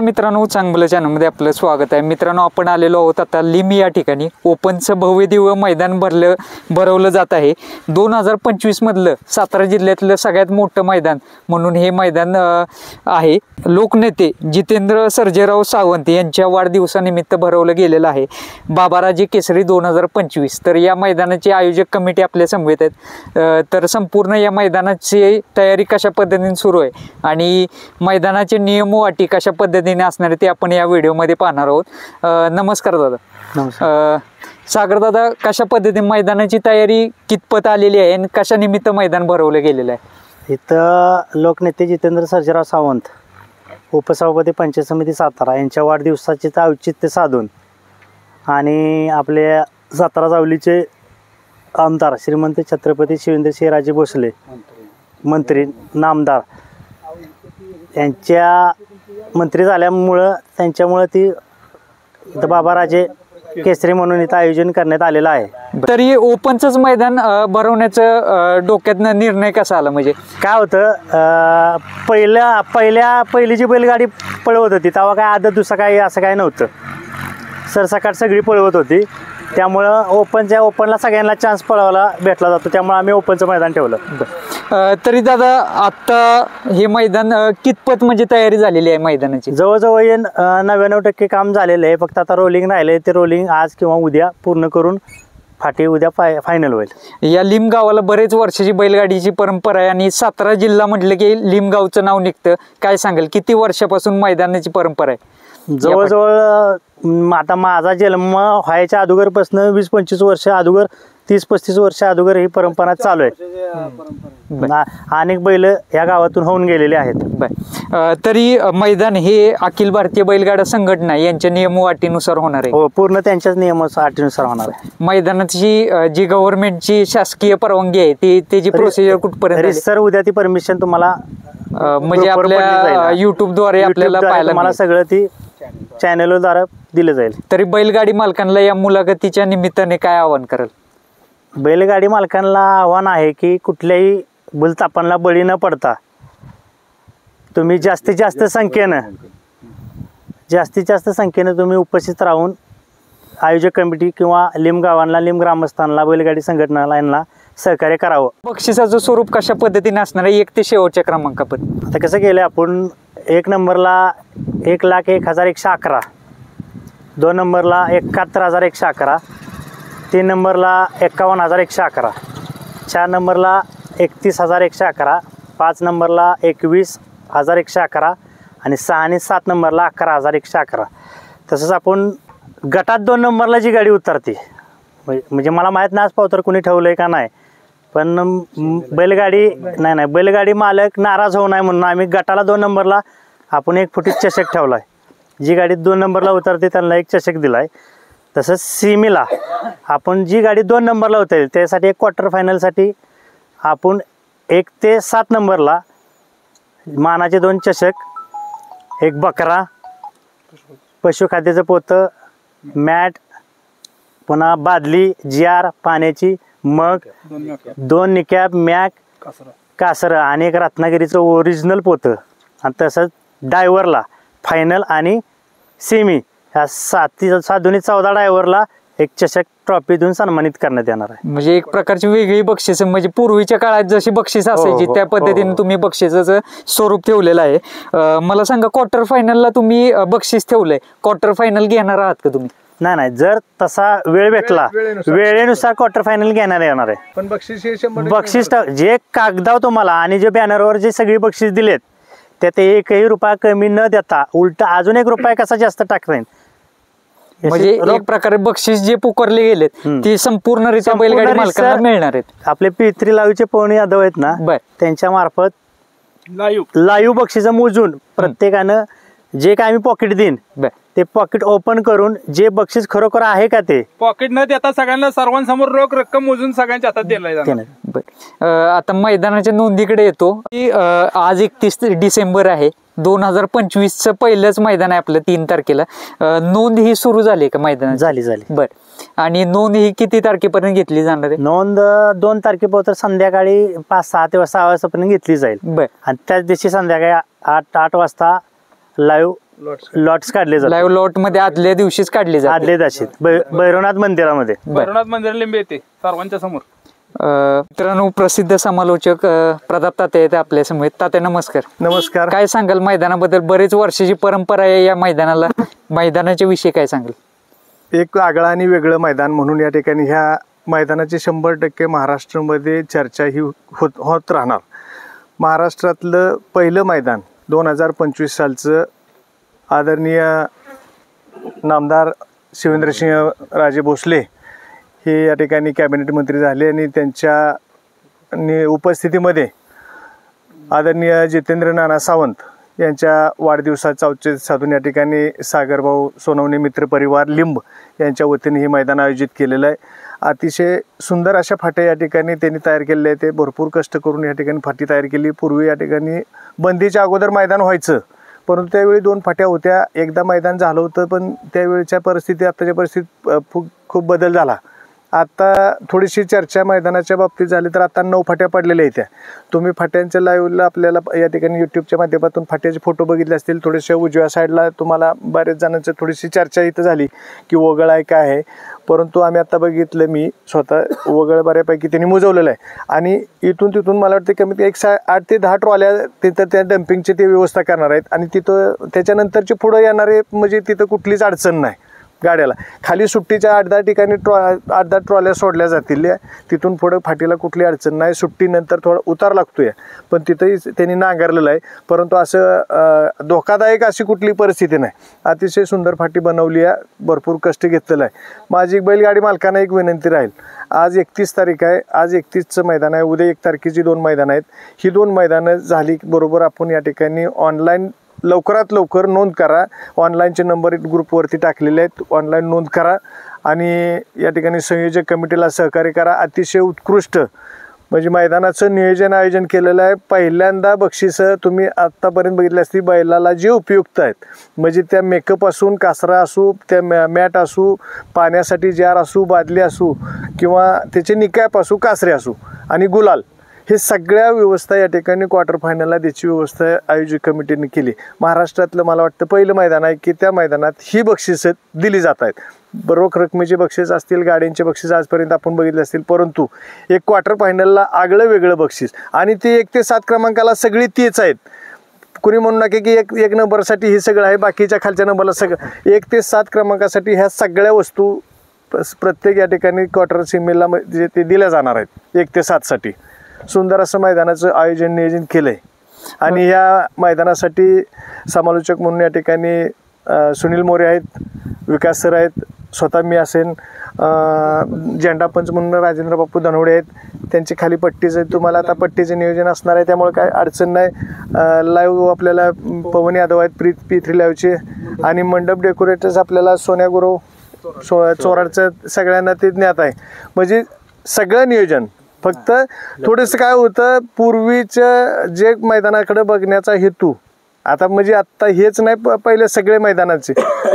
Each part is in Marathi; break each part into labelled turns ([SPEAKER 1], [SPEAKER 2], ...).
[SPEAKER 1] मित्रांनो, चांगलं चॅनलमध्ये आपलं स्वागत आहे. मित्रांनो, आपण आलेलो आहोत आता लिम या ठिकाणी. ओपनचं भव्य दिव्य मैदान भरवलं जात आहे. 2025 मधलं सातारा जिल्ह्यातलं सगळ्यात मोठं मैदान म्हणून हे मैदान आहे. लोकनेते जितेंद्र सर्जेराव सावंत यांच्या वाढदिवसानिमित्त भरवलं गेलेलं आहे बाबाराजे केसरी 2025. तर या मैदानाची आयोजक कमिटी आपल्या समवेत आहेत. तर संपूर्ण या मैदानाची तयारी कशा पद्धतीने सुरू आहे आणि मैदानाचे नियम व अटी कशा पद्धतीने असणार ते आपण या व्हिडिओमध्ये पाहणार आहोत. नमस्कार दादा.
[SPEAKER 2] नमस्कार.
[SPEAKER 1] सागर दादा, कशा पद्धतीने मैदानाची तयारी कितपत आलेली आहे आणि कशा निमित्त मैदान भरवलं गेलेलं आहे?
[SPEAKER 2] इथं लोकनेते जितेंद्र सर्जेराव सावंत, उपसभापती पंचायत समिती सातारा यांच्या वाढदिवसाचे औचित्य साधून आणि आपल्या सातारा जावलीचे आमदार श्रीमंत छत्रपती शिवेंद्रसिंहराजे भोसले मंत्री नामदार यांच्या मंत्री झाल्यामुळं त्यांच्यामुळं ती बाबाराजे केसरी म्हणून इथं आयोजन करण्यात आलेलं आहे.
[SPEAKER 1] तरी ओपनचंच मैदान भरवण्याचं डोक्यातनं निर्णय कसा आला? म्हणजे
[SPEAKER 2] काय होतं, पहिली जी बैलगाडी पळवत होती तेव्हा काय आदत दुसरं काय असं काय नव्हतं. सरसकट सगळी पळवत होती, त्यामुळं ओपनला सगळ्यांना चान्स पळवायला भेटला जातो, त्यामुळे आम्ही ओपनचं मैदान ठेवलं.
[SPEAKER 1] तरी दादा, आता हे मैदान कितपत म्हणजे तयारी झालेली आहे मैदानाची?
[SPEAKER 2] जवळजवळ 99% काम झालेलं आहे. फक्त आता रोलिंग राहिलंय, ते रोलिंग आज किंवा उद्या पूर्ण करून फाटी उद्या फायनल होईल. या
[SPEAKER 1] लिम गावाला बरेच वर्षाची बैलगाडीची परंपरा आहे आणि सातारा जिल्हा म्हटलं की लिम गावचं नाव निघतं. काय सांगाल, किती वर्षापासून मैदानाची परंपरा आहे?
[SPEAKER 2] जवळजवळ आता माझा जन्म व्हायच्या अगोदरपासून 20-25 वर्ष अगोदर, 30-35 वर्ष अगोदर ही परंपरा चालू आहे. अनेक बैल या गावातून होऊन गेलेले आहेत.
[SPEAKER 1] तरी मैदान हे अखिल भारतीय बैलगाडा संघटना यांच्या नियम व अटीनुसार होणार आहे?
[SPEAKER 2] हो, पूर्ण त्यांच्याच नियम अटीनुसार होणार आहे.
[SPEAKER 1] मैदानाची जी गव्हर्नमेंटची शासकीय परवानगी आहे त्याची प्रोसिजर कुठपर्यंत?
[SPEAKER 2] सर, उद्या ती परमिशन तुम्हाला
[SPEAKER 1] म्हणजे आपल्या युट्यूबद्वारे आपल्याला पाहायला
[SPEAKER 2] मला सगळं ती चॅनलद्वारे दिलं जाईल.
[SPEAKER 1] तरी बैलगाडी मालकांना या मुलाखतीच्या निमित्ताने काय आवाहन कराल?
[SPEAKER 2] बैलगाडी मालकांना आव्हान आहे की कुठल्याही भूलथापांना बळी न पडता तुम्ही जास्तीत जास्त संख्येनं तुम्ही उपस्थित राहून आयोजक कमिटी किंवा लिम गावांना, लिम ग्रामस्थांना, बैलगाडी संघटनाला यांना सहकार्य करावं.
[SPEAKER 1] बक्षिसाचं स्वरूप कशा पद्धतीने असणार आहे 1 ते शेवटच्या क्रमांकापर्यंत?
[SPEAKER 2] आता कसं केलं आपण, 1 नंबरला 1,01,111, 2 नंबरला 71,111, 3 नंबरला 51,111, 4 नंबरला 31,111, 5 नंबरला 21,111 आणि 6 आणि 7 नंबरला 11,111. तसंच आपण गटात 2 नंबरला जी गाडी उतरते, म्हणजे मला माहीत नाही आज पावतर कुणी ठेवलं आहे का नाही, पण बैलगाडी मालक नाराज होऊ नये म्हणून आम्ही गटाला 2 नंबरला आपण 1 फुटी चषक ठेवला आहे. जी गाडी 2 नंबरला उतरते त्यांना 1 चषक दिला आहे. तसंच सीमेला आपण जी गाडी 2 नंबरला उतरेल त्यासाठी 1 क्वार्टर फायनलसाठी आपण 1 ते 7 नंबरला मानाचे 2 चषक, 1 बकरा, पशुखाद्याचं पोतं, मॅट, पुन्हा बादली, जार, पाण्याची मग, 2 निकॅप, मॅक, कासरं आणि 1 रत्नागिरीचं ओरिजिनल पोतं. आणि तसंच डायव्हरला फायनल आणि सेमी ह्या 7-14 डायव्हरला 1 चषक ट्रॉफी देऊन सन्मानित करण्यात येणार आहे.
[SPEAKER 1] म्हणजे एक प्रकारची वेगळी बक्षीस, म्हणजे पूर्वीच्या काळात जशी बक्षीस असायची त्या पद्धतीने तुम्ही बक्षिसाचं स्वरूप ठेवलेलं आहे. मला सांगा, क्वार्टर फायनलला तुम्ही बक्षीस ठेवलंय, क्वार्टर फायनल घेणार आहात का तुम्ही?
[SPEAKER 2] नाही, जर तसा वेळ भेटला वेळेनुसार क्वार्टर फायनल घेणार येणार आहे.
[SPEAKER 3] पण बक्षीस
[SPEAKER 2] जे कागदाव तुम्हाला आणि जे बॅनरवर जे सगळी बक्षीस दिलेत त्यात 1ही रुपया कमी न देता उलट अजून 1 रुपया कसा जास्त टाकता येईल.
[SPEAKER 1] म्हणजे एक प्रकारे बक्षीस जे पुकारले गेलेत ती संपूर्णरित्या बैलगाडी मालकांना मिळणार आहेत.
[SPEAKER 2] आपले P3 लाईव्हचे पवनी यादव आहेत ना, त्यांच्या मार्फत लाईव्ह बक्षीस मोजून प्रत्येकानं जे काय आम्ही पॉकेट देईन ते पॉकेट ओपन करून जे बक्षीस खरोखर आहे का ते
[SPEAKER 3] पॉकेट न देता सगळ्यांना सर्वांसमोर रोख रक्कम मोजून सगळ्यांच्या हातात दिला.
[SPEAKER 1] आता मैदानाच्या नोंदीकडे येतो. आज 31 डिसेंबर आहे, 2025चं पहिलंच मैदान आहे आपलं. 3 तारखेला नोंद ही सुरू झाली का मैदानात?
[SPEAKER 2] झाली.
[SPEAKER 1] बर. आणि नोंद ही किती तारखेपर्यंत घेतली जाणार आहे?
[SPEAKER 2] नोंद 2 तारखेपर्यंत संध्याकाळी 5-6 ते 6 वाजतापर्यंत घेतली जाईल.
[SPEAKER 1] बर.
[SPEAKER 2] आणि त्याच दिवशी संध्याकाळी 8 वाजता लाईव्ह लॉट्स काढले जातात
[SPEAKER 1] लाईव्ह लॉट मध्ये आदल्या दिवशीच काढली जाते.
[SPEAKER 2] आदले जाशीत भैरवनाथ मंदिरामध्ये.
[SPEAKER 3] भैरवनाथ मंदिर लिंबे येते सर्वांच्या समोर.
[SPEAKER 1] मित्रांनो, प्रसिद्ध समालोचक प्रताप तात्या आहेत आपल्या समोर. तात्या नमस्कार.
[SPEAKER 2] नमस्कार.
[SPEAKER 1] काय सांगाल मैदानाबद्दल? बरेच वर्षाची परंपरा आहे या मैदानाला, मैदानाच्या विषयी काय सांगाल?
[SPEAKER 4] एक आगळं आणि वेगळं मैदान म्हणून या ठिकाणी ह्या मैदानाची 100% महाराष्ट्रामध्ये चर्चा ही होत राहणार. महाराष्ट्रातलं पहिलं मैदान 2025 सालचं आदरणीय नामदार शिवेंद्रसिंह राजे भोसले हे या ठिकाणी कॅबिनेट मंत्री झाले आणि त्यांच्या उपस्थितीमध्ये आदरणीय जितेंद्र नाना सावंत यांच्या वाढदिवसाचं औचित्य साधून या ठिकाणी सागरभाऊ सोनवणे मित्र परिवार लिंब यांच्या वतीने हे मैदान आयोजित केलेलं आहे. अतिशय सुंदर अशा फाट्या या ठिकाणी त्यांनी तयार केलेल्या आहेत. ते भरपूर कष्ट करून या ठिकाणी फाटी तयार केली. पूर्वी या ठिकाणी बंदीच्या अगोदर मैदान व्हायचं, परंतु त्यावेळी 2 फाट्या होत्या. एकदा मैदान झालं होतं, पण त्यावेळच्या परिस्थिती आत्ताच्या परिस्थितीत खूप बदल झाला. आता थोडीशी चर्चा मैदानाच्या बाबतीत झाली तर आता 9 फाट्या पडलेल्या आहेत. तुम्ही फाट्यांच्या लाईव्हला आपल्याला या ठिकाणी यूट्यूबच्या माध्यमातून फाट्याचे फोटो बघितले असतील. थोडेसे उजव्या साईडला तुम्हाला बरेच जणांची थोडीशी चर्चा इथं झाली की वगळ आहे काय आहे, परंतु आम्ही आता बघितलं, मी स्वतः वगळ बऱ्यापैकी त्यांनी मुजवलेलं आहे. आणि इथून तिथून मला वाटतं कमीत 8 ते 10 ट्रॉल्या तिथं त्या डम्पिंगची ते व्यवस्था करणार आहेत. आणि तिथं त्याच्यानंतरचे पुढं येणारे म्हणजे तिथं कुठलीच अडचण नाही गाड्याला. खाली सुट्टीच्या 8-10 ठिकाणी 8-10 ट्रॉल्या सोडल्या जातील. तिथून पुढं फाटीला कुठली अडचण नाही. सुट्टीनंतर थोडा उतार लागतोय, पण तिथंही त्यांनी नांगरलेलं आहे. परंतु असं धोकादायक अशी कुठली परिस्थिती नाही. अतिशय सुंदर फाटी बनवली आहे, भरपूर कष्ट घेतलेलं आहे. माझी बैलगाडी मालकांना एक विनंती राहील, आज 31 तारीख आहे, आज 31चं मैदान आहे, उद्या 1 तारखेची 2 मैदानं आहेत. ही 2 मैदानं झाली बरोबर आपण या ठिकाणी ऑनलाईन लवकरात लवकर नोंद करा. ऑनलाईनचे नंबर ग्रुपवरती टाकलेले आहेत, ऑनलाईन नोंद करा आणि या ठिकाणी संयोजक कमिटीला सहकार्य करा. अतिशय उत्कृष्ट म्हणजे मैदानाचं नियोजन आयोजन केलेलं आहे. पहिल्यांदा बक्षिसं तुम्ही आत्तापर्यंत बघितली असती बैलाला जे उपयुक्त आहेत, म्हणजे त्या मेकअप असून कासरा असू, त्या मॅट असू, पाण्यासाठी जार असू, बादली असू, किंवा त्याचे निकॅप असू, कासरे असू आणि गुलाल, हे सगळ्या व्यवस्था या ठिकाणी क्वार्टर फायनलला त्याची व्यवस्था आयोजक कमिटीने केली. महाराष्ट्रातलं मला वाटतं पहिलं मैदान आहे की त्या मैदानात ही बक्षिसं दिली जात आहेत. रोख रकमेचे बक्षीस असतील, गाड्यांचे बक्षीस आजपर्यंत आपण बघितले असतील, परंतु एक क्वार्टर फायनलला आगळं वेगळं बक्षीस. आणि ते 1 ते 7 क्रमांकाला सगळी तीच आहेत. कुणी म्हणू नका की एक नंबरसाठी हे सगळं आहे, बाकीच्या खालच्या नंबरला सगळं. 1 ते 7 क्रमांकासाठी ह्या सगळ्या वस्तू प्रत्येक या ठिकाणी क्वार्टर सीमेला म्हणजे ते दिल्या जाणार आहेत. 1 ते 7साठी सुंदर असं मैदानाचं आयोजन नियोजन केलं आहे. आणि या मैदानासाठी समालोचक म्हणून या ठिकाणी सुनील मोरे आहेत, विकास सर आहेत, स्वतः मी असेन, झेंडापंच म्हणून राजेंद्र बापू धनवडे आहेत. त्यांची खाली पट्टीचं तुम्हाला आता पट्टीचं नियोजन असणार आहे, त्यामुळे काय अडचण नाही. लाईव्ह आपल्याला पवन यादव आहेत P3 लाईव्हचे. आणि मंडप डेकोरेटर्स आपल्याला सोन्या गुरव चोराडचं सगळ्यांना ते ज्ञात आहे. म्हणजे सगळं नियोजन. फक्त थोडंसं काय होतं, पूर्वीचं जे मैदानाकडे बघण्याचा हेतू आता म्हणजे आत्ता हेच नाही, पहिले सगळे मैदानाचे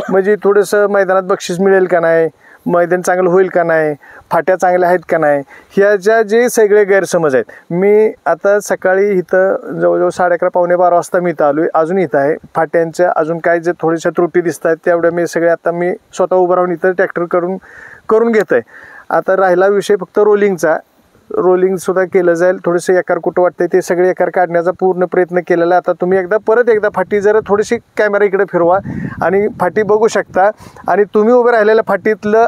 [SPEAKER 4] म्हणजे थोडंसं मैदानात बक्षीस मिळेल का नाही, मैदान चांगलं होईल का नाही, फाट्या चांगल्या आहेत का नाही, ह्याच्या जे सगळे गैरसमज आहेत. मी आता सकाळी इथं जवळजवळ 11:30 पावणे 12 वाजता मी इथं आलो आहे. अजून इथं आहे फाट्यांच्या अजून काय जे थोड्याशा त्रुटी दिसत आहेत तेवढ्या मी सगळे आता मी स्वतः उभं राहून इथं ट्रॅक्टर करून घेत आहे. आता राहिला विषय फक्त रोलिंगचा. रोलिंगसुद्धा केलं जाईल. थोडंसं एकार कुठं वाटतंय ते सगळे एकार काढण्याचा पूर्ण प्रयत्न केलेला आहे. आता तुम्ही परत एकदा फाटी जरा थोडीशी कॅमेरा इकडे फिरवा आणि फाटी बघू शकता. आणि तुम्ही उभं राहिलेल्या फाटीतलं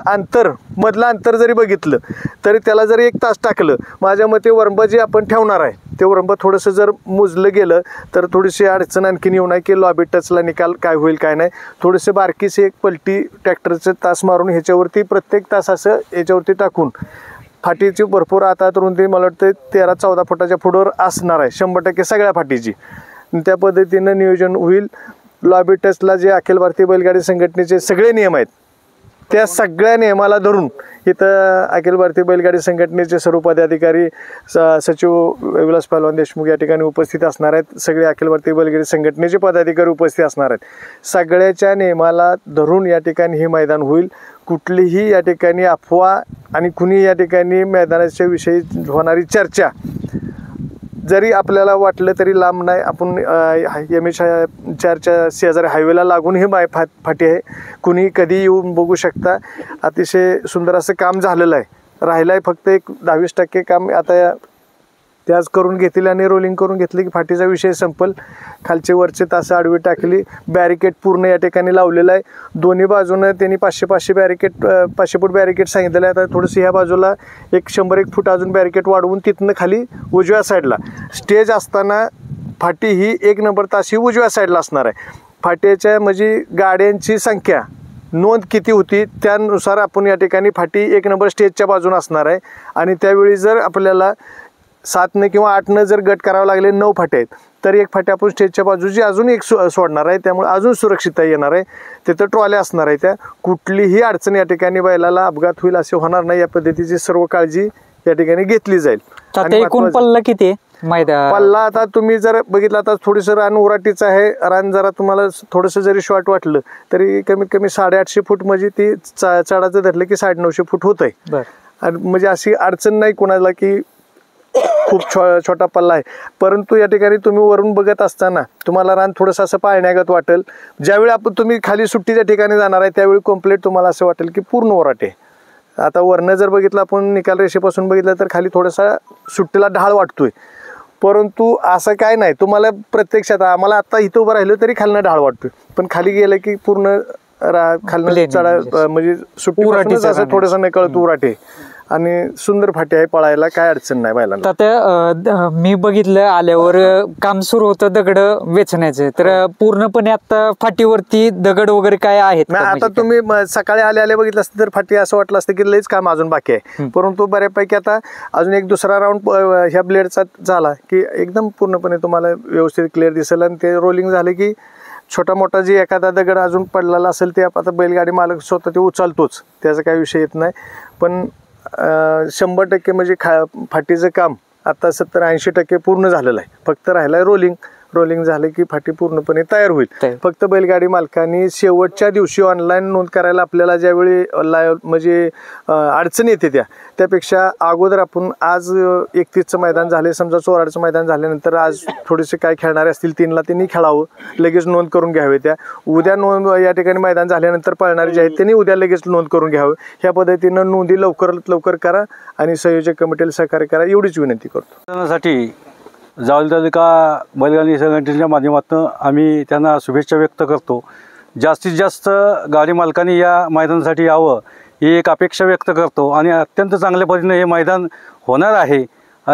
[SPEAKER 4] मधलं अंतर जरी बघितलं तरी त्याला जरी 1 तास टाकलं, माझ्या मते वरंब जे आपण ठेवणार आहे ते वरंब थोडंसं जर मुजलं गेलं तर थोडीशी अडचण आणखीन येऊ नये की लॉबी टचला निकाल काय होईल काय नाही. थोडेसे बारकीसे एक पलटी ट्रॅक्टरचं तास मारून ह्याच्यावरती प्रत्येक तास असं याच्यावरती टाकून फाटीची भरपूर आता रुंदी मला वाटतं 13-14 फुटाच्या पुढवर असणार आहे 100% सगळ्या फाटीची. त्या पद्धतीनं नियोजन होईल. लॉबी टचला जे अखिल भारतीय बैलगाडी संघटनेचे सगळे नियम आहेत त्या सगळ्या नियमाला धरून इथं अखिल भारतीय बैलगाडी संघटनेचे सर्व पदाधिकारी, सचिव विलास पहलवान देशमुख या ठिकाणी उपस्थित असणार आहेत. सगळे अखिल भारतीय बैलगाडी संघटनेचे पदाधिकारी उपस्थित असणार आहेत. सगळ्याच्या नियमाला धरून या ठिकाणी हे मैदान होईल. कुठलीही या ठिकाणी अफवा आणि कुणी या ठिकाणी मैदानाच्या विषयी होणारी चर्चा जरी आपल्याला वाटलं तरी लांब नाही, आपण MH4च्या शेजारी हायवेला लागून ही फाटी आहे. कुणी कधी येऊन बघू शकता. अतिशय सुंदर असं काम झालेलं आहे. राहिलं आहे फक्त एक 10-20% काम आता त्याच करून घेतली आणि रोलिंग करून घेतली की फाटीचा विषय संपल. खालचे वरचे तास आडवी टाकली. बॅरिकेड पूर्ण या ठिकाणी लावलेलं आहे. दोन्ही बाजूनं त्यांनी 500 बॅरिकेड 500 फूट बॅरिकेड सांगितलेलं आहे. आता थोडंसं ह्या बाजूला एक 100-1 फूट अजून बॅरिकेड वाढवून तिथनं खाली उजव्या साईडला स्टेज असताना फाटी ही 1 नंबर तास ही उजव्या साईडला असणार आहे. फाट्याच्या म्हणजे गाड्यांची संख्या नोंद किती होती त्यानुसार आपण या ठिकाणी फाटी 1 नंबर स्टेजच्या बाजून असणार आहे. आणि त्यावेळी जर आपल्याला 7 किंवा 8 जर गट करावे लागले 9 फाटे आहेत तर एक फाटी आपण स्टेजच्या बाजूची अजून एक सोडणार आहे. त्यामुळे अजून सुरक्षितता येणार आहे. तिथं ट्रॉल्या असणार आहे. त्या कुठलीही अडचण या ठिकाणी बैलाला अपघात होईल असे होणार नाही या पद्धतीची सर्व काळजी या ठिकाणी घेतली जाईल.
[SPEAKER 1] आता एकूण पल्ला किती आहे मैदान?
[SPEAKER 4] पल्ला आता तुम्ही जर बघितला तर थोडंसं रान उराटीचं आहे. रान जरा तुम्हाला थोडंसं जरी शॉर्ट वाटलं तरी कमीत कमी 850 फूट म्हणजे ती चढाचं धरलं की 950 फूट होत आहे. आणि म्हणजे अशी अडचण नाही कोणाला की खूप छोटा पल्ला आहे. परंतु या ठिकाणी तुम्ही वरून बघत असताना तुम्हाला रान थोडंसं असं पाळण्यागत वाटेल. ज्यावेळी तुम्ही खाली सुट्टीच्या ठिकाणी जाणार आहे त्यावेळी कम्प्लीट तुम्हाला असं वाटेल की पूर्ण ओराटे. आता वरनं जर बघितलं आपण निकाल रेषेपासून बघितलं तर खाली थोडासा सुट्टीला ढाळ वाटतोय. परंतु असं काय नाही. तुम्हाला प्रत्यक्षात आम्हाला आता इथं उभं राहिलं तरी खालनं ढाळ वाटतोय. पण खाली गेलं की पूर्ण खालनं चढा म्हणजे सुट्टी असं थोडंसं नकळत उराटे आणि सुंदर फाटी आहे. पळायला काय अडचण नाही बैलांना.
[SPEAKER 1] आता मी बघितलं आल्यावर काम सुरू होतं दगड वेचण्याचं, तर पूर्णपणे आता फाटीवरती दगड वगैरे काय आहेत का?
[SPEAKER 4] आता तुम्ही सकाळी आले बघितलं असतं तर फाटी असं वाटलं असतं की लईच काम अजून बाकी आहे. परंतु बऱ्यापैकी आता अजून एक दुसरा राऊंड ह्या ब्लेडचा झाला की एकदम पूर्णपणे तुम्हाला व्यवस्थित क्लिअर दिसेल. आणि ते रोलिंग झाले की छोटा मोठा जे एखादा दगड अजून पडलेला असेल ते आता बैलगाडी मालक स्वतः ते उचलतोच, त्याचा काही विषय येत नाही. पण 100% म्हणजे फाटीचं काम आता 70-80% पूर्ण झालेलं आहे. फक्त राहिलं आहे रोलिंग झालं की फाटी पूर्णपणे तयार होईल. फक्त बैलगाडी मालकांनी शेवटच्या दिवशी ऑनलाईन नोंद करायला आपल्याला ज्यावेळी म्हणजे अडचण येते त्यापेक्षा अगोदर आपण आज 31चं मैदान झाले, समजा 14चं मैदान झाल्यानंतर आज थोडेसे काय खेळणारे असतील 3ला त्यांनी खेळावं, लगेच नोंद करून घ्यावे. त्या उद्या नोंद या ठिकाणी मैदान झाल्यानंतर पळणारे जे आहेत त्यांनी उद्या लगेच नोंद करून घ्यावं. ह्या पद्धतीनं नोंदी लवकरात लवकर करा आणि संयोजक कमिटीला सहकार्य करा एवढीच विनंती करतो.
[SPEAKER 5] त्यासाठी जावली तालुका बैलगाडी संघटनेच्या माध्यमातून आम्ही त्यांना शुभेच्छा व्यक्त करतो. जास्तीत जास्त गाडी मालकांनी या मैदानासाठी यावं ही एक अपेक्षा व्यक्त करतो. आणि अत्यंत चांगल्या पद्धतीने हे मैदान होणार आहे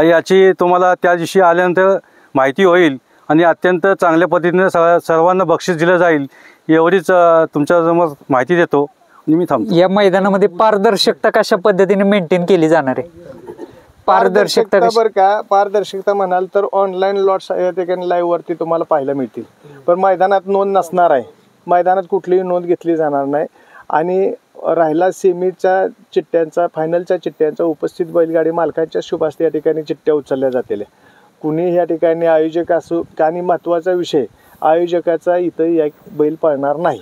[SPEAKER 5] याची तुम्हाला त्या दिवशी आल्यानंतर माहिती होईल. आणि अत्यंत चांगल्या पद्धतीने सर्वांना बक्षीस दिलं जाईल एवढीच तुमच्यासमोर माहिती देतो आणि मी थांबतो.
[SPEAKER 1] या मैदानामध्ये पारदर्शकता कशा पद्धतीने मेंटेन केली जाणार आहे? पारदर्शकता
[SPEAKER 4] बरं का, पारदर्शकता म्हणाल तर ऑनलाईन लॉट्स या ठिकाणी लाईव्ह वरती तुम्हाला पाहायला मिळतील. पण मैदानात नोंद नसणार आहे. मैदानात कुठलीही नोंद घेतली जाणार नाही. आणि राहिला सेमीच्या चिठ्ठ्यांचा, फायनलच्या चिठ्ठ्यांचा उपस्थित बैलगाडी मालकांच्या शुभ हस्ते या ठिकाणी चिठ्ठ्या उचलल्या जातील. कुणी या ठिकाणी आयोजक असो, आणि महत्त्वाचा विषय आयोजकाचा इथं या बैल पळणार नाही.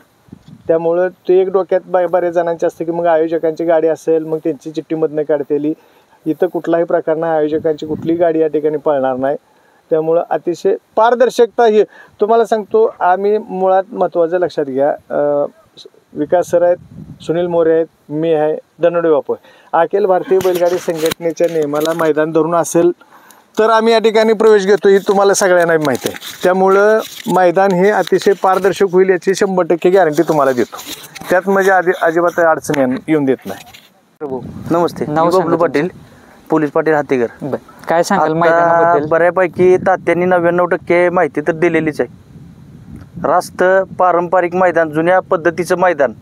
[SPEAKER 4] त्यामुळं ते एक डोक्यात बऱ्याच जणांचे असतं की मग आयोजकांची गाडी असेल मग त्यांची चिठ्ठीमधनं काढतेली. इथं कुठलाही प्रकार नाही. आयोजकांची कुठलीही गाडी या ठिकाणी पळणार नाही. त्यामुळं अतिशय पारदर्शकता ही तुम्हाला सांगतो. आम्ही मुळात महत्त्वाचं लक्षात घ्या, विकास सर आहेत, सुनील मोरे आहेत, मी आहे, धनवडे बापू आहे. अखिल भारतीय बैलगाडी संघटनेच्या नियमाला मैदान धरून असेल तर आम्ही या ठिकाणी प्रवेश घेतो ही तुम्हाला सगळ्यांना माहिती आहे. त्यामुळं मैदान हे अतिशय पारदर्शक होईल याची 100% गॅरंटी तुम्हाला देतो. त्यात म्हणजे अजिबात अडचण येऊन देत नाही.
[SPEAKER 6] नमस्ते, बबलू पाटील, पोलीस पाटील हातीगर.
[SPEAKER 1] काय सांगाल मैदानाबद्दल?
[SPEAKER 6] बऱ्यापैकी तात्यांनी 99% माहिती तर दिलेलीच आहे. रास्त पारंपरिक मैदान, जुन्या पद्धतीचं मैदान,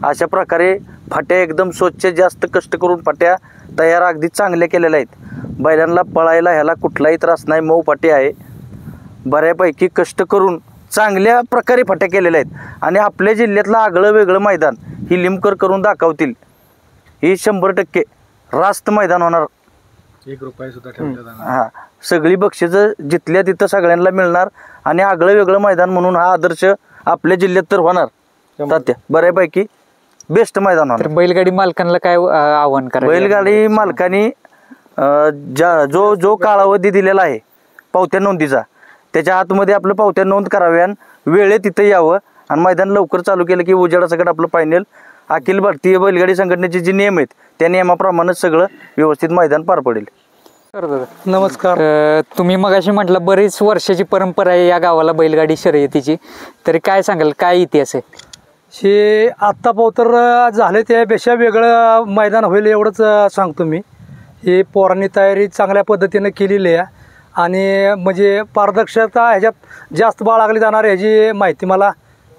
[SPEAKER 6] अशा प्रकारे फाट्या एकदम स्वच्छ, जास्त कष्ट करून फाट्या तयार अगदी चांगल्या केलेल्या आहेत. बैलांना पळायला ह्याला कुठलाही त्रास नाही. मऊ फाटे आहे. बऱ्यापैकी कष्ट करून चांगल्या प्रकारे फाट्या केलेल्या आहेत. आणि आपल्या जिल्ह्यातलं आगळं वेगळं मैदान ही लिमकर करून दाखवतील. ही 100% रास्त मैदान होणार.
[SPEAKER 3] 1 रुपया सुद्धा ठेवला.
[SPEAKER 6] हा, सगळी बक्षिसं जिथल्या तिथं सगळ्यांना मिळणार. आणि आगळं वेगळं मैदान म्हणून हा आदर्श आपल्या जिल्ह्यात तर होणार. तात्या, बऱ्यापैकी बेस्ट मैदान होणार.
[SPEAKER 1] बैलगाडी मालकांना काय आव्हान करायचं?
[SPEAKER 6] बैलगाडी मालकांनी जो कालावधी दिलेला आहे पावत्या नोंदीचा, त्याच्या आतमध्ये आपलं पावत्या नोंद कराव्या आणि वेळेत तिथं यावं आणि मैदान लवकर चालू केलं की उजेडासकट आपलं फायनल अखिल भारतीय बैलगाडी संघटनेचे जे नियम आहेत त्या नियमाप्रमाणेच सगळं व्यवस्थित मैदान पार पडेल.
[SPEAKER 7] नमस्कार.
[SPEAKER 1] तुम्ही मगाशी म्हटलं बरीच वर्षाची परंपरा आहे या गावाला बैलगाडी शर्यतीची, तरी काय सांगाल, काय इतिहास आहे?
[SPEAKER 7] हे आत्ता पावतर झाले त्यापेक्षा वेगळं मैदान होईल एवढंच सांगतो मी. हे पोरांनी तयारी चांगल्या पद्धतीनं केलेली आहे आणि म्हणजे पारदर्शकता ह्याच्यात जास्त बाळगली जाणार ह्याची माहिती मला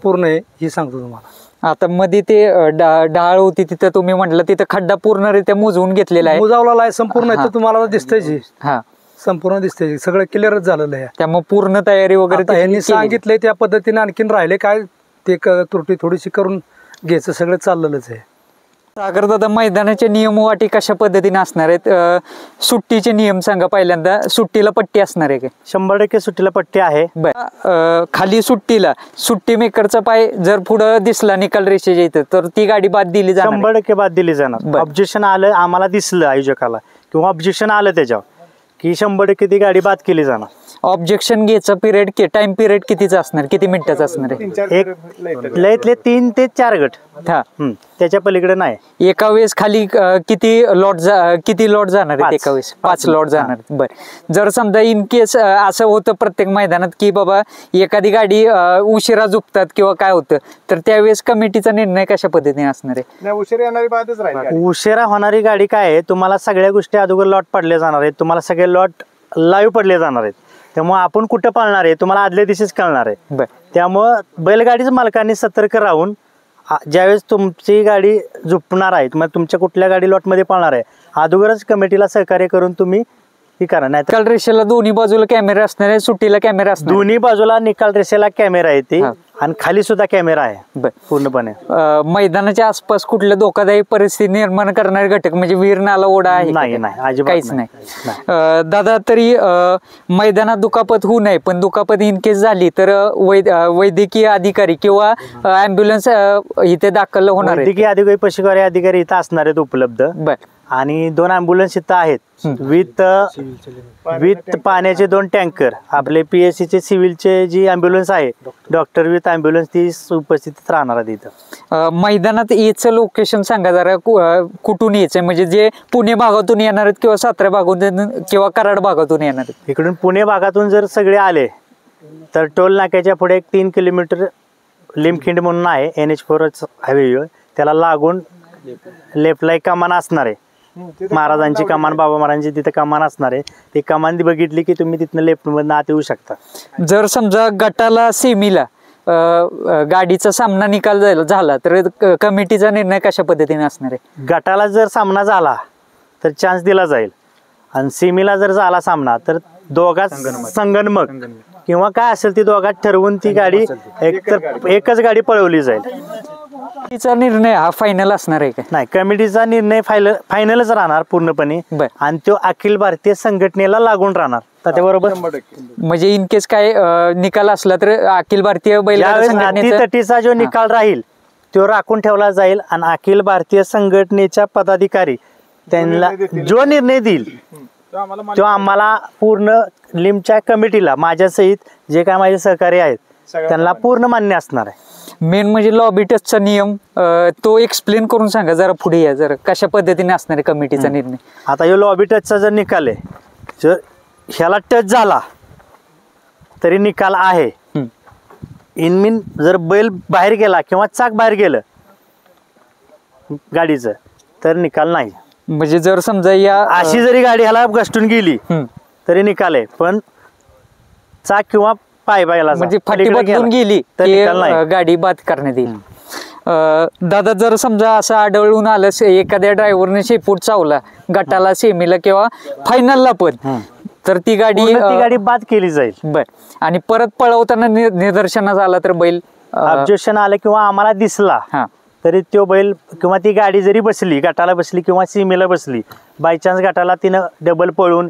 [SPEAKER 7] पूर्ण आहे, ही सांगतो तुम्हाला.
[SPEAKER 1] आता मध्ये ते डाळ होती तिथं तुम्ही म्हटलं तिथं खड्डा पूर्णरित्या मोजवून घेतलेला आहे,
[SPEAKER 7] मुजावला आहे संपूर्ण. इथं तुम्हाला दिसतंय,
[SPEAKER 1] हा
[SPEAKER 7] संपूर्ण दिसतंय, सगळं क्लिअरच झालेलं आहे.
[SPEAKER 1] त्यामुळे पूर्ण तयारी वगैरे
[SPEAKER 7] आता ह्यांनी सांगितलंय त्या पद्धतीने आणखीन राहिले काय ते त्रुटी थोडीशी करून घ्यायचं, सगळं चाललेलंच आहे.
[SPEAKER 1] सागर दादा, मैदानाचे नियम व अटी कशा पद्धतीने असणार आहेत? सुट्टीचे नियम सांगा पहिल्यांदा. सुट्टीला पट्टी असणार आहे का?
[SPEAKER 2] 100% सुट्टीला पट्टी आहे.
[SPEAKER 1] खाली सुट्टीला सुट्टी मेकरचा पाय जर पुढं दिसला निकाल रेषेच्या इथं तर ती गाडी बाद दिली जाणार?
[SPEAKER 2] 100% बाद दिली जाणार. ऑब्जेक्शन आलं आम्हाला दिसलं आयोजकाला किंवा ऑब्जेक्शन आलं त्याच्यावर की 100% ती गाडी बाद केली जाणार.
[SPEAKER 1] ऑब्जेक्शन घ्यायचा पिरियड टाइम पिरियड कितीचा असणार, किती मिनिटाचा असणार आहे?
[SPEAKER 2] एक लयतले 3 ते 4 गट,
[SPEAKER 1] हा,
[SPEAKER 2] त्याच्या पलीकडे नाही.
[SPEAKER 1] एका वेळेस खाली किती लॉट जाणार आहेत? एका वेळेस 5 लॉट जाणार. बर, जर समजा इन केस असं होतं प्रत्येक मैदानात की बाबा एखादी गाडी उशिरा झुपतात किंवा काय होतं, तर त्यावेळेस कमिटीचा निर्णय कशा पद्धतीने असणार आहे?
[SPEAKER 4] उशिरा येणारी बादच राहील.
[SPEAKER 2] उशिरा होणारी गाडी काय आहे, तुम्हाला सगळ्या गोष्टी अगोदर लॉट पडले जाणार आहेत, तुम्हाला सगळे लॉट लाईव्ह पडले जाणार आहेत. त्यामुळे आपण कुठं पाळणार आहे तुम्हाला आदल्या दिवशीच कळणार आहे. त्यामुळं बैलगाडीच मालकांनी सतर्क राहून ज्यावेळेस तुमची गाडी झुपणार आहे, मग तुमच्या कुठल्या गाडी लॉटमध्ये पाळणार आहे, अगोदरच कमिटीला सहकार्य करून तुम्ही ही करा. नाही
[SPEAKER 1] निकाल रेषेला दोन्ही बाजूला कॅमेरा असणार आहे, सुट्टीला कॅमेरा असणार?
[SPEAKER 2] दोन्ही बाजूला निकाल रेषेला कॅमेरा आहे ते, आणि खाली सुद्धा कॅमेरा आहे पूर्णपणे.
[SPEAKER 1] मैदानाच्या आसपास कुठल्या धोकादायक परिस्थिती निर्माण करणारे घटक म्हणजे विहीर, नाला, ओढा आहे?
[SPEAKER 2] नाही, अजिबात
[SPEAKER 1] काहीच नाही. दादा, तरी मैदानात दुखापत होऊ नये, पण दुखापत इन केस झाली तर वैद्यकीय अधिकारी किंवा ॲम्ब्युलन्स इथे दाखल होणार?
[SPEAKER 2] वैद्यकीय अधिकारी, पशुकारी अधिकारी इथं असणार आहेत उपलब्ध. आणि 2 ॲम्ब्युलन्स इथं आहेत विथ पाण्याचे 2 टँकर. आपले PSCचे सिव्हिलचे जी ॲम्ब्युलन्स आहे, डॉक्टर विथ ॲम्ब्युलन्स, ती उपस्थित राहणार आहे इथं.
[SPEAKER 1] मैदानात याचं लोकेशन सांगा जरा, कुठून यायचं म्हणजे जे पुणे भागातून येणार आहेत किंवा सातारा भागातून किंवा कराड भागातून येणार आहेत?
[SPEAKER 2] इकडून पुणे भागातून जर सगळे आले तर टोल नाक्याच्या पुढे एक 3 किलोमीटर लिमखिंड म्हणून आहे, NH4 हायवे, त्याला लागून लेफ्टला एक कमान असणार आहे, महाराजांची कमान, बाबा महाराजांची तिथे कमान असणार आहे. ती कमान बघितली की तुम्ही तिथनं लेफ्ट मधून आत येऊ शकता.
[SPEAKER 1] जर समजा गटाला सेमीला गाडीचा सामना निकाल झाला तर कमिटीचा निर्णय कशा पद्धतीने असणार आहे?
[SPEAKER 2] गटाला जर सामना झाला तर चान्स दिला जाईल, आणि सेमीला जर झाला सामना तर दोघात संगनमत किंवा काय असेल ती दोघात ठरवून ती गाडी एकच गाडी पळवली जाईल.
[SPEAKER 1] कमिटीचा निर्णय हा फायनल असणार आहे का?
[SPEAKER 2] नाही, कमिटीचा निर्णय फायनलच राहणार पूर्णपणे, आणि तो अखिल भारतीय संघटनेला लागून राहणार. त्याबरोबर
[SPEAKER 1] म्हणजे इन केस काय निकाल असला तर अखिल भारतीय बैलगाडी संघटनेचा
[SPEAKER 2] तटीचा जो निकाल राहील तो राखून ठेवला जाईल, आणि अखिल भारतीय संघटनेच्या पदाधिकारी त्यांना जो निर्णय देईल तो आम्हाला पूर्ण लिमच्या कमिटीला, माझ्यासहित जे काय माझे सहकारी आहेत त्यांना पूर्ण मान्य असणार आहे.
[SPEAKER 1] मेन म्हणजे लॉबी टचचा नियम तो एक्सप्लेन करून सांगा जरा, पुढे या जरा, कशा पद्धतीने असणार आहे कमिटीचा निर्णय?
[SPEAKER 2] आता हे लॉबी टचचा जर निकाल आहे, जर ह्याला टच झाला तरी निकाल आहे. इनमीन जर बैल बाहेर गेला किंवा चाक बाहेर गेलं गाडीचं तर निकाल नाही.
[SPEAKER 1] म्हणजे जर समजा या
[SPEAKER 2] अशी जरी गाडी ह्याला घसटून गेली तरी निकाल आहे, पण चाक किंवा पाय बायला
[SPEAKER 1] म्हणजे फाटी बदलून गेली तर गाडी बाद करण्यात येईल. दादा, जर समजा असं आढळून आलं एखाद्या ड्रायव्हरने शेपूट चावला गटाला, सेमीला किंवा फायनलला पण, तर ती गाडी
[SPEAKER 2] बाद केली जाईल.
[SPEAKER 1] बर, आणि परत पळवताना निदर्शनास आला तर बैल
[SPEAKER 2] ऑब्जेक्शन आलं किंवा आम्हाला दिसला तरी तो बैल किंवा ती गाडी जरी बसली, गटाला बसली किंवा सीमेला बसली, बाय चान्स गटाला तिनं डबल पळून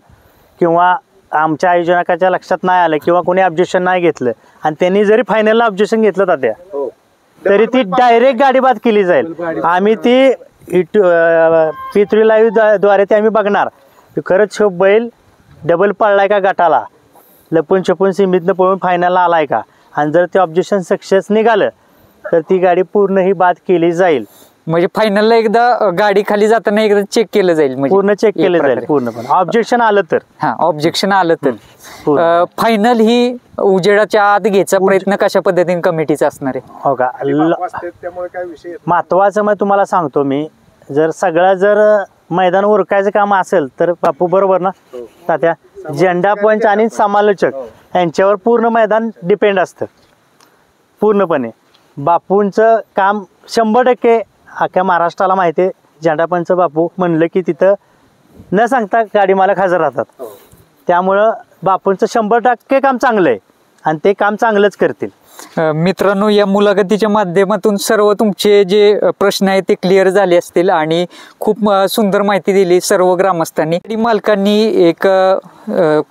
[SPEAKER 2] किंवा आमच्या आयोजकाच्या लक्षात नाही आलं किंवा कोणी ऑब्जेक्शन नाही घेतलं आणि त्यांनी जरी फायनलला ऑब्जेक्शन घेतलं तात्या, तरी ती डायरेक्ट गाडी बाद केली जाईल. आम्ही ती P3 लाईव्ह द्वारे ते आम्ही बघणार की खरंच बैल डबल पळलाय का गटाला, लपून छपून सीमितनं पळून फायनलला आलाय का, आणि जर ते ऑब्जेक्शन सक्सेस निघालं तर ती गाडी पूर्ण ही बाद केली जाईल.
[SPEAKER 1] म्हणजे फायनलला एकदा गाडी खाली जाताना एकदा चेक केलं जाईल, म्हणजे
[SPEAKER 2] पूर्ण चेक
[SPEAKER 1] एक
[SPEAKER 2] केलं जाईल
[SPEAKER 1] प्रकारे.
[SPEAKER 2] पूर्णपणे. ऑब्जेक्शन आलं तर
[SPEAKER 1] हा ऑब्जेक्शन आलं तर
[SPEAKER 2] पूर्ण.
[SPEAKER 1] फायनल ही उजेडाच्या आत घ्यायचा प्रयत्न कशा पद्धतीने कमिटीचा असणार आहे?
[SPEAKER 2] हो का,
[SPEAKER 4] त्यामुळे काय विषय येत
[SPEAKER 2] महत्वाचं मग तुम्हाला सांगतो मी, जर मैदान उरकायचं काम असेल तर बापू बरोबर ना तात्या, झेंडा पंच आणि समालोचक यांच्यावर पूर्ण मैदान डिपेंड असतं पूर्णपणे. बापूंचं काम 100% अख्ख्या महाराष्ट्राला माहिती आहे. झेंडा पंच बापू म्हणलं की तिथं न सांगता गाडी मालक हजर राहतात. त्यामुळं बापूंचं 100% काम चांगलं आहे आणि ते काम चांगलंच करतील.
[SPEAKER 1] मित्रांनो, या मुलाखतीच्या माध्यमातून सर्व तुमचे जे प्रश्न आहेत ते क्लिअर झाले असतील आणि खूप सुंदर माहिती दिली सर्व ग्रामस्थांनी. गाडी मालकांनी एक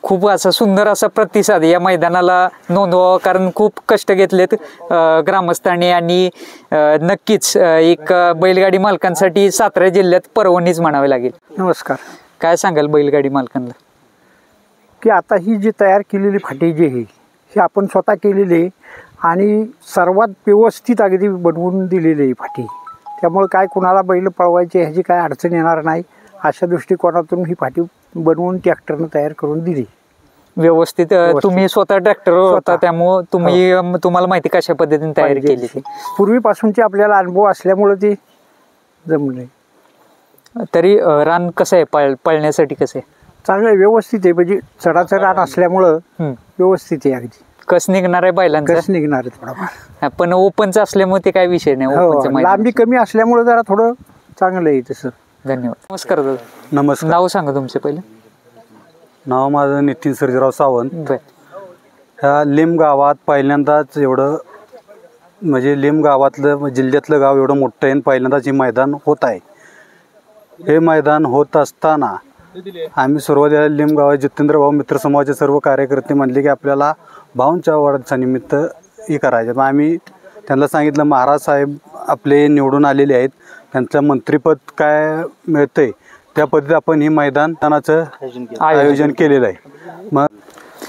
[SPEAKER 1] खूप असा सुंदर असा प्रतिसाद या मैदानाला नोंदवावा, कारण खूप कष्ट घेतलेत ग्रामस्थांनी आणि नक्कीच एक बैलगाडी मालकांसाठी सातारा जिल्ह्यात पर्वणीच म्हणावे लागेल.
[SPEAKER 8] नमस्कार.
[SPEAKER 1] काय सांगाल बैलगाडी मालकांना?
[SPEAKER 8] की आता ही जी तयार केलेली फाटी जी आहे ही आपण स्वतः केलेली आहे आणि सर्वात व्यवस्थित अगदी बनवून दिलेली आहे फाटी. त्यामुळे काय कुणाला बैल पळवायची ह्याची काय अडचण येणार नाही अशा दृष्टिकोनातून ही फाटी बनवून ट्रॅक्टरनं तयार करून दिली
[SPEAKER 1] व्यवस्थित. तुम्ही स्वतः ट्रॅक्टर होता त्यामुळे तुम्हाला माहिती कशा पद्धतीने तयारी केली ती.
[SPEAKER 8] पूर्वीपासूनचे आपल्याला अनुभव असल्यामुळे ते जमले.
[SPEAKER 1] तरी रान कसं आहे पळण्यासाठी कसं आहे?
[SPEAKER 8] चांगलं व्यवस्थित आहे, म्हणजे चढाचं रान असल्यामुळं व्यवस्थित आहे अगदी.
[SPEAKER 1] कस निघणार आहे बैलांचं?
[SPEAKER 8] कस निघणार आहे थोडाफार.
[SPEAKER 1] पण ओपनचं असल्यामुळे ते काय विषय नाही. ओपनचं मैदान.
[SPEAKER 8] लांबी कमी असल्यामुळे जरा थोडं चांगलं आहे तसं.
[SPEAKER 1] धन्यवाद. नमस्कार दादा.
[SPEAKER 5] नमस्कार.
[SPEAKER 1] नाव सांगा तुमचं पहिलं.
[SPEAKER 5] नाव माझं नितीन सर्जेराव सावंत.
[SPEAKER 1] बर.
[SPEAKER 5] ह्या लिंब गावात पहिल्यांदाच एवढं, म्हणजे लिंब गावातलं जिल्ह्यातलं गाव एवढं मोठं आहे आणि पहिल्यांदाच हे मैदान होत आहे. हे मैदान होत असताना आम्ही सुरुवातीला लिंब गावात जितेंद्र भाऊ मित्र समाजाचे सर्व कार्यकर्ते म्हणले की आपल्याला भाऊंच्या वाढदिवसानिमित्त हे करायचं. मग आम्ही त्यांना सांगितलं महाराज साहेब आपले निवडून आलेले आहेत, त्यांचं मंत्रिपद काय मिळतंय त्या पद्धतीत आपण ही मैदानाचं आयोजन केलेलं आहे. मग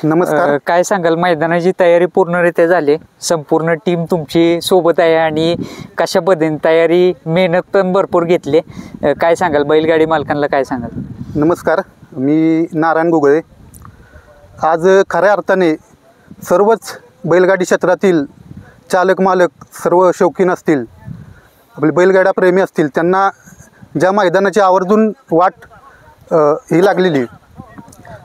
[SPEAKER 1] नमस्कार. काय सांगाल, मैदानाची तयारी पूर्णरित्या झाली, संपूर्ण टीम तुमची सोबत आहे आणि कशा पद्धतीने तयारी, मेहनत पण भरपूर घेतली, काय सांगाल बैलगाडी मालकांना काय सांगाल?
[SPEAKER 9] नमस्कार, मी नारायण गुगळे. आज खऱ्या अर्थाने सर्वच बैलगाडी क्षेत्रातील चालक मालक सर्व शौकीन असतील, आपले बैलगाड्या प्रेमी असतील, त्यांना ज्या मैदानाची आवर्जून वाट ही लागलेली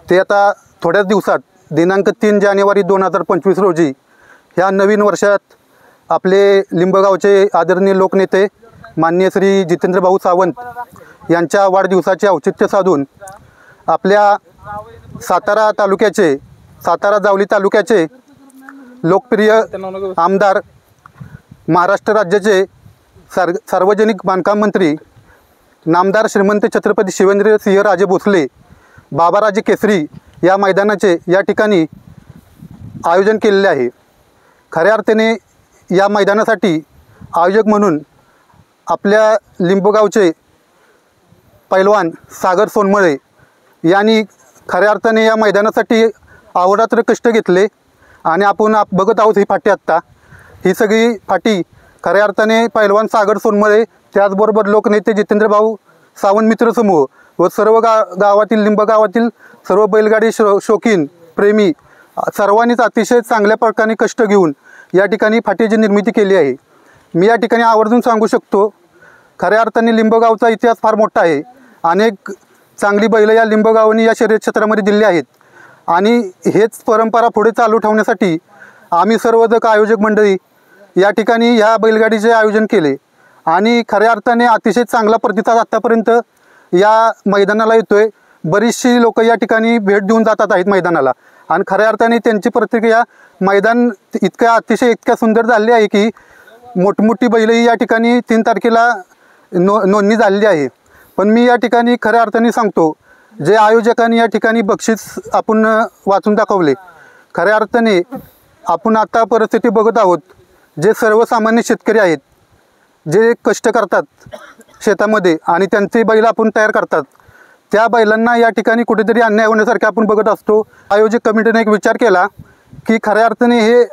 [SPEAKER 9] ते आता थोड्याच दिवसात दिनांक 3 जानेवारी 2025 रोजी ह्या नवीन वर्षात आपले लिंबगावचे आदरणीय लोकनेते माननीय श्री जितेंद्र भाऊ सावंत यांच्या वाढदिवसाचे औचित्य साधून आपल्या सातारा जावली तालुक्याचे लोकप्रिय आमदार, महाराष्ट्र राज्याचे सार्वजनिक बांधकाम मंत्री नामदार श्रीमंत छत्रपती शिवेंद्र सिंह राजे भोसले बाबाराजे केसरी या मैदानाचे या ठिकाणी आयोजन केलेले आहे. खऱ्या अर्थाने या मैदानासाठी आयोजक म्हणून आपल्या लिंबगावचे पैलवान सागर सोनमळे यांनी खऱ्या अर्थाने या मैदानासाठी अहोरात्र कष्ट घेतले आणि आपण बघत आहोत ही फाटी. आत्ता ही सगळी फाटी खऱ्या अर्थाने पैलवान सागर सोनमळे, त्याचबरोबर लोकनेते जितेंद्र भाऊ सावंत मित्र समूह व सर्व गावातील लिंबगावातील सर्व बैलगाडी शौकीन प्रेमी सर्वांनीच अतिशय चांगल्या प्रकारे कष्ट घेऊन या ठिकाणी फाटीची निर्मिती केली आहे. मी या ठिकाणी आवर्जून सांगू शकतो, खऱ्या अर्थाने लिंबगावचा इतिहास फार मोठा आहे. अनेक चांगली बैल या लिंबगावांनी या शर्यत क्षेत्रामध्ये दिली आहेत आणि हेच परंपरा पुढे चालू ठेवण्यासाठी आम्ही सर्वजण आयोजक मंडळी या ठिकाणी ह्या बैलगाडीचे आयोजन केले आणि खऱ्या अर्थाने अतिशय चांगला प्रतिसाद आत्तापर्यंत या मैदानाला येतोय. बरीचशी लोक या ठिकाणी भेट देऊन जातात आहेत मैदानाला आणि खऱ्या अर्थाने त्यांची प्रतिक्रिया, मैदान इतक्या सुंदर झाले आहे की मोठमोठी बैलही या ठिकाणी 3 तारखेला नोंदणी झालेली आहे. पण मी या ठिकाणी खऱ्या अर्थाने सांगतो, जे आयोजकांनी या ठिकाणी बक्षीस आपण वाचून दाखवले, खऱ्या अर्थाने आपण आता परिस्थिती बघत आहोत, जे सर्वसामान्य शेतकरी आहेत, जे कष्ट करतात शेतामध्ये आणि त्यांचे बैल आपण तयार करतात, त्या बैलांना या ठिकाणी कुठेतरी अन्याय होण्यासारखे आपण बघत असतो. आयोजक कमिटीने एक विचार केला की खऱ्या अर्थाने हे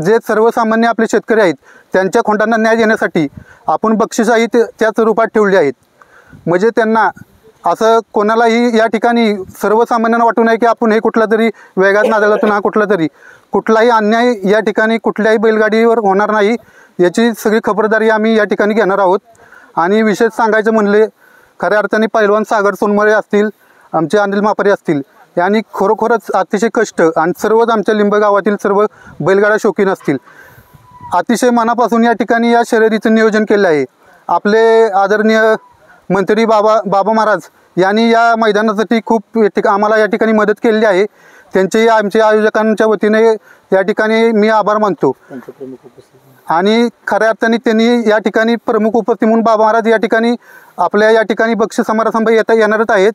[SPEAKER 9] जे सर्वसामान्य आपले शेतकरी आहेत त्यांच्या खोंडांना न्याय देण्यासाठी आपण बक्षिसाही त्याच रूपात ठेवली आहेत. म्हणजे त्यांना असं कोणालाही या ठिकाणी सर्वसामान्यांना वाटू नये की आपण हे कुठला तरी वेगात नादालातून हा कुठलाही अन्याय या ठिकाणी कुठल्याही बैलगाडीवर होणार नाही याची सगळी खबरदारी आम्ही या ठिकाणी घेणार आहोत. आणि विशेष सांगायचं म्हणले खऱ्या अर्थाने पैलवान सागर सोनमळे असतील, आमचे अनिल मापारी असतील, यांनी खरोखरच अतिशय कष्ट आणि सर्वच आमच्या लिंब गावातील सर्व बैलगाडा शौकीन असतील अतिशय मनापासून या ठिकाणी या शर्यतीचं नियोजन केलं आहे. आपले आदरणीय मंत्री बाबा महाराज यांनी या मैदानासाठी खूप आम्हाला या ठिकाणी मदत केलेली आहे. त्यांचेही आमच्या आयोजकांच्या वतीने या ठिकाणी मी आभार मानतो. आणि खऱ्या अर्थाने त्यांनी या ठिकाणी प्रमुख उपस्थित म्हणून बाबा महाराज या ठिकाणी आपल्या या ठिकाणी बक्षीस समारंभ येणारच आहेत.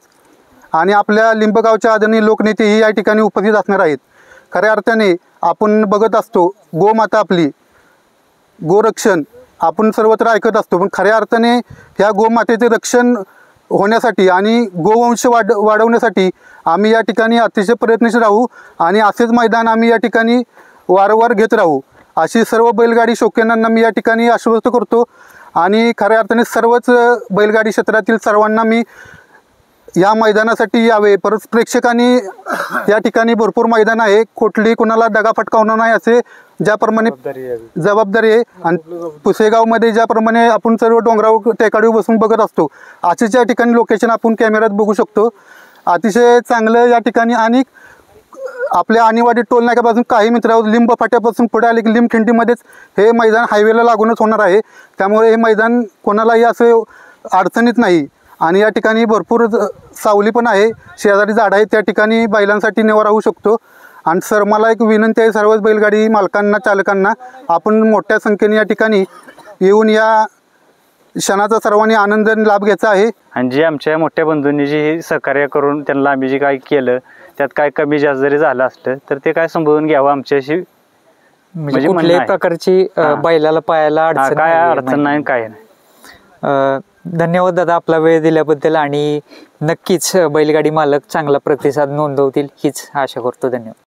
[SPEAKER 9] आणि आपल्या लिंबगावच्या आदरणीय लोकनेतेही या ठिकाणी उपस्थित असणार आहेत. खऱ्या अर्थाने आपण बघत असतो गोमाता आपली गोरक्षण आपण सर्वत्र ऐकत असतो, पण खऱ्या अर्थाने ह्या गोमातेचे रक्षण होण्यासाठी आणि गोवंश वाढवण्यासाठी आम्ही या ठिकाणी अतिशय प्रयत्नशील राहू आणि असेच मैदान आम्ही या ठिकाणी वारंवार घेत राहू अशी सर्व बैलगाडी शौकीनांना मी या ठिकाणी आश्वस्त करतो. आणि खऱ्या अर्थाने सर्वच बैलगाडी क्षेत्रातील सर्वांना मी या मैदानासाठी यावे. परत प्रेक्षकांनी या ठिकाणी भरपूर मैदान आहे, कुठली कुणाला दगाफटका होणार नाही असे ज्याप्रमाणे जबाबदारी आहे. आणि पुसेगावमध्ये ज्याप्रमाणे आपण सर्व डोंगरावर टेकाडीवर बसून बघत असतो असेच या ठिकाणी लोकेशन आपण कॅमेऱ्यात बघू शकतो. अतिशय चांगलं या ठिकाणी. आणि आपल्या आणीवाडी टोल नाक्यापासून काही मित्रांवर लिंब फाट्यापासून पुढे आले की लिंबखिंडीमध्येच हे मैदान हायवेला लागूनच होणार आहे. त्यामुळे हे मैदान कोणालाही असं अडचणीत नाही. आणि या ठिकाणी भरपूर सावली पण आहे, शेजारी झाड आहेत, त्या ठिकाणी बैलांसाठी निवारा होऊ शकतो. आणि मला एक विनंती आहे सर्वच बैलगाडी मालकांना चालकांना, आपण मोठ्या संख्येने या ठिकाणी येऊन या क्षणाचा सर्वांनी आनंद लाभ घ्यायचा आहे.
[SPEAKER 2] आणि जे आमच्या मोठ्या बंधूंनी जे सहकार्य करून त्यांना आम्ही जे काय केलं त्यात काय कमी जास्त जरी झालं असलं तर ते काय समजून घ्यावं आमच्याशी.
[SPEAKER 1] म्हणजे कुठल्याही प्रकारची बैलाला पायाला
[SPEAKER 2] काय अडचण नाही काय नाही.
[SPEAKER 1] धन्यवाद दादा आपला वेळ दिल्याबद्दल. आणि नक्कीच बैलगाडी मालक चांगला प्रतिसाद नोंदवतील हीच आशा करतो. धन्यवाद.